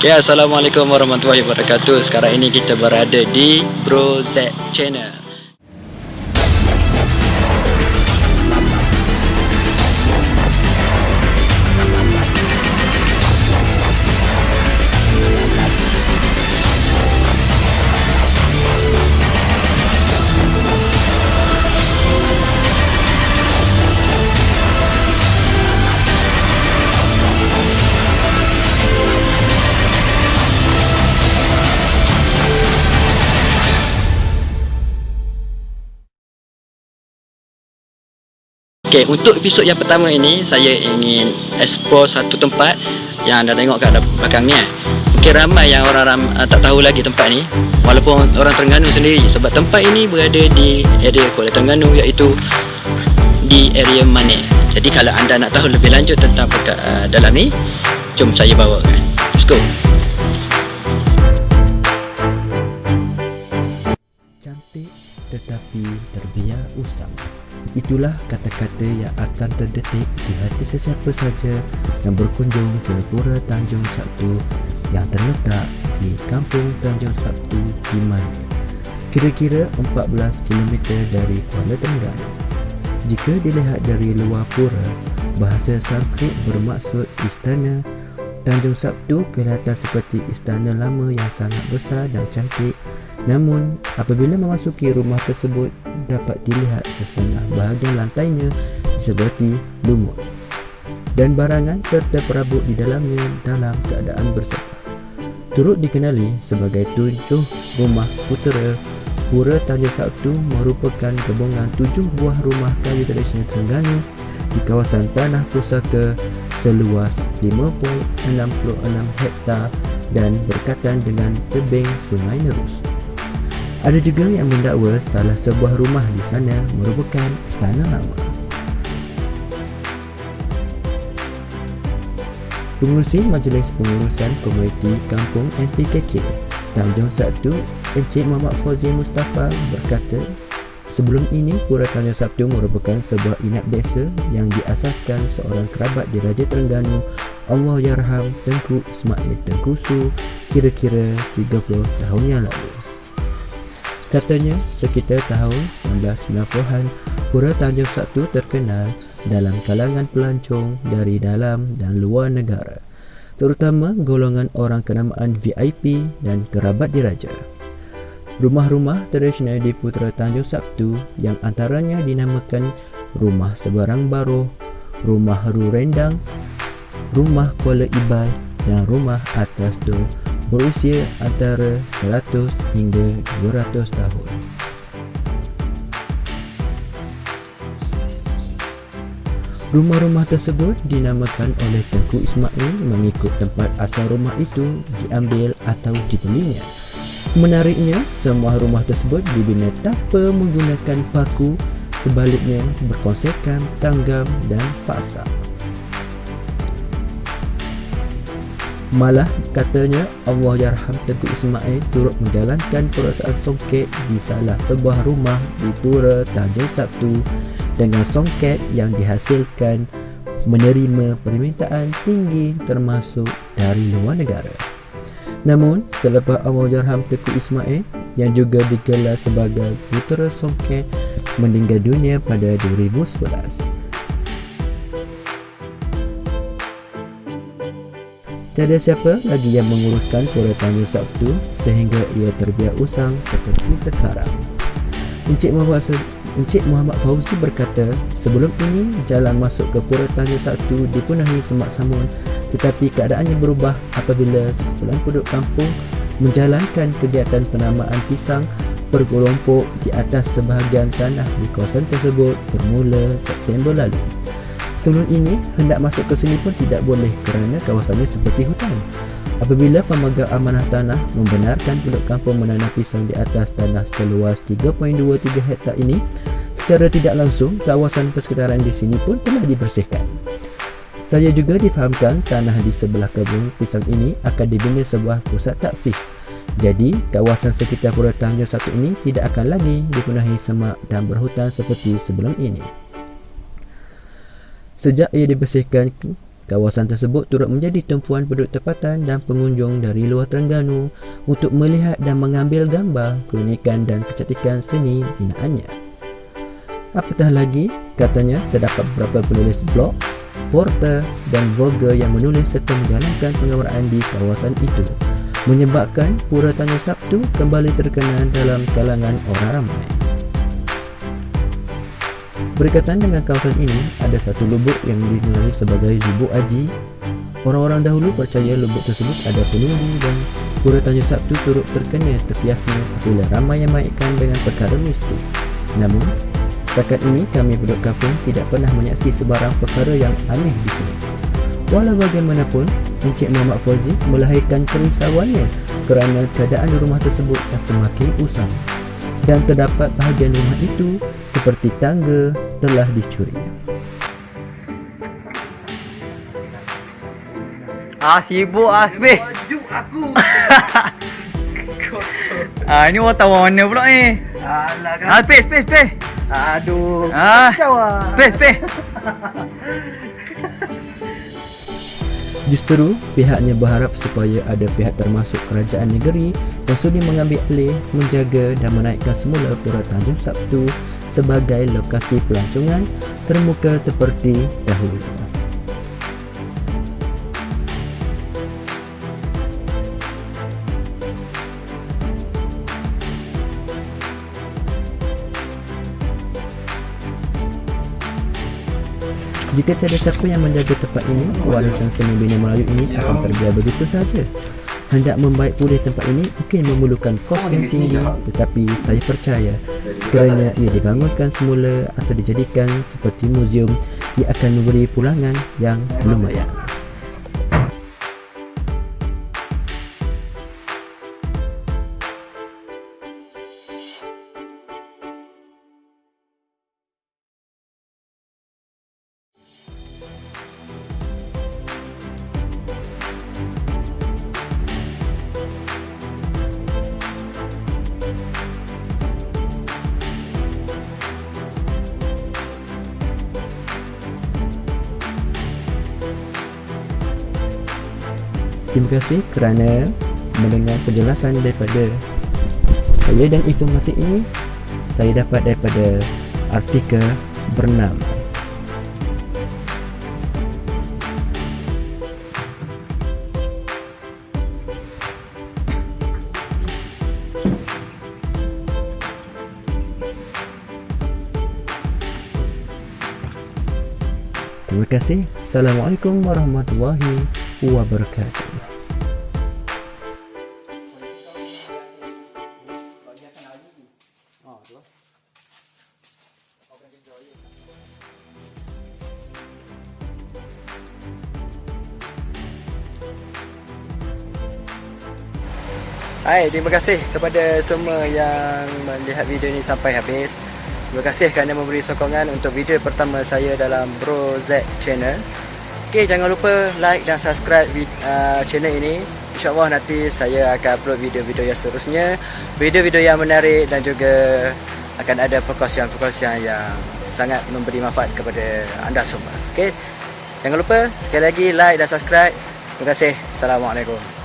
Ya, Assalamualaikum warahmatullahi wabarakatuh. Sekarang ini kita berada di Bro Z Channel. Okey, untuk episod yang pertama ini saya ingin explore satu tempat yang anda tengok kat belakang ni. Mungkin ramai yang orang tak tahu lagi tempat ni, walaupun orang Terengganu sendiri, sebab tempat ini berada di area Kuala Terengganu, iaitu di area Mane. Jadi kalau anda nak tahu lebih lanjut tentang dalam ni, jom saya bawakan. Let's go. Cantik tetapi terbiar usang. Itulah kata-kata yang akan terdetik di hati sesiapa saja yang berkunjung ke Pura Tanjung Sabtu yang terletak di Kampung Tanjung Sabtu di Mane, kira-kira 14 km dari Kuala Terengganu. Jika dilihat dari luar pura, bahasa Sanskrit bermaksud istana. Tanjung Sabtu kelihatan seperti istana lama yang sangat besar dan cantik. Namun, apabila memasuki rumah tersebut, dapat dilihat setengah bahagian lantainya seperti lumut dan barangan serta perabot di dalamnya dalam keadaan bersepah. Turut dikenali sebagai tujuh rumah putera, Pura Tanjung Sabtu merupakan gabungan 7 buah rumah kayu tradisional Terengganu di kawasan Tanah Pusaka seluas 5.66 hektar dan berkaitan dengan tebing Sungai Nerus. Ada juga yang mendakwa salah sebuah rumah di sana merupakan istana lama. Pengurusi Majlis Pengurusan Komuniti Kampung NPKK Tanjung Sabtu, Encik Muhammad Fauzi Mustafa berkata, sebelum ini Pura Tanjung Sabtu merupakan sebuah inap desa yang diasaskan seorang kerabat di Raja Terengganu, Allahyarham Tengku Ismail Tengku Su, kira-kira 30 tahun yang lalu. Katanya, sekitar tahun 1990-an, Pura Tanjung Sabtu terkenal dalam kalangan pelancong dari dalam dan luar negara, terutama golongan orang kenamaan VIP dan kerabat diraja. Rumah-rumah tradisional di Pura Tanjung Sabtu yang antaranya dinamakan Rumah Seberang Baroh, Rumah Ru Rendang, Rumah Kuala Ibai dan Rumah Atas Dor berusia antara 100 hingga 200 tahun. Rumah-rumah tersebut dinamakan oleh Tengku Ismail mengikut tempat asal rumah itu diambil atau dibelinya. Menariknya, semua rumah tersebut dibina tanpa menggunakan paku, sebaliknya berkonsepkan tanggam dan fasa. Malah katanya Allahyarham Tengku Ismail turut menjalankan perasaan songket di salah sebuah rumah di Pura Tanjung Sabtu dengan songket yang dihasilkan menerima permintaan tinggi termasuk dari luar negara. Namun, selepas Allahyarham Tengku Ismail yang juga digelar sebagai putera songket meninggal dunia pada 2011, tiada siapa lagi yang menguruskan Pura Tanjung Sabtu sehingga ia terbiar usang seperti sekarang. Encik Muhammad Fauzi berkata, sebelum ini jalan masuk ke Pura Tanjung Sabtu dipenuhi semak samun, tetapi keadaannya berubah apabila sekumpulan penduduk kampung menjalankan kegiatan penamaan pisang berkelompok di atas sebahagian tanah di kawasan tersebut bermula September lalu. Sebelum ini, hendak masuk ke sini pun tidak boleh kerana kawasannya seperti hutan. Apabila pemegang amanah tanah membenarkan penduduk kampung menanam pisang di atas tanah seluas 3.23 hektar ini, secara tidak langsung kawasan persekitaran di sini pun telah dibersihkan. Saya juga difahamkan tanah di sebelah kebun pisang ini akan dibina sebuah pusat takfiz. Jadi, kawasan sekitar Pura Tanjung Sabtu ini tidak akan lagi dipenuhi semak dan berhutan seperti sebelum ini. Sejak ia dibersihkan, Kawasan tersebut turut menjadi tumpuan penduduk tempatan dan pengunjung dari luar Terengganu untuk melihat dan mengambil gambar keunikan dan kecantikan seni binaannya. Apatah lagi, katanya terdapat beberapa penulis blog, portal dan vlogger yang menulis serta menjalankan pengawaraan di kawasan itu, menyebabkan Pura Tanjung Sabtu kembali terkenal dalam kalangan orang ramai. Berkaitan dengan kawasan ini, ada satu lubuk yang dikenali sebagai Lubuk Aji. Orang-orang dahulu percaya lubuk tersebut ada penunggu dan Pura Tanjung Sabtu turut terkena tepiasnya apabila ramai yang mengaitkan dengan perkara mistik. Namun, setakat ini kami penduduk kampung tidak pernah menyaksi sebarang perkara yang aneh di sini. Walau bagaimanapun, Encik Muhammad Fauzi melahirkan kerisauannya kerana keadaan rumah tersebut yang semakin usang dan terdapat bahagian rumah itu seperti tangga telah dicuri. Sibuk Space. Wajuk aku. Ini wartawan mana pula ni? Alah kan. Space. Aduh. Kacau Space. Justru pihaknya berharap supaya ada pihak termasuk kerajaan negeri yang sudi mengambil alih, menjaga dan menaikkan semula Pura Tanjung Sabtu sebagai lokasi pelancongan termuka seperti dahulu. Jika tiada siapa yang menjaga tempat ini, warisan seni bina Melayu ini akan terbiar begitu saja. Hendak membaik pulih tempat ini mungkin memerlukan kos yang tinggi, tetapi saya percaya sekiranya ia dibangunkan semula atau dijadikan seperti muzium, ia akan memberi pulangan yang lumayan. Terima kasih kerana mendengar penjelasan daripada saya, dan informasi ini saya dapat daripada artikel bernama Terima kasih. Assalamualaikum warahmatullahi wabarakatuh. Hai, terima kasih kepada semua yang melihat video ini sampai habis. Terima kasih kerana memberi sokongan untuk video pertama saya dalam Bro Z Channel. Okey, jangan lupa like dan subscribe channel ini. InsyaAllah nanti saya akan upload video-video yang seterusnya, video-video yang menarik dan juga akan ada perkongsian-perkongsian yang sangat memberi manfaat kepada anda semua. Okey, jangan lupa sekali lagi like dan subscribe. Terima kasih. Assalamualaikum.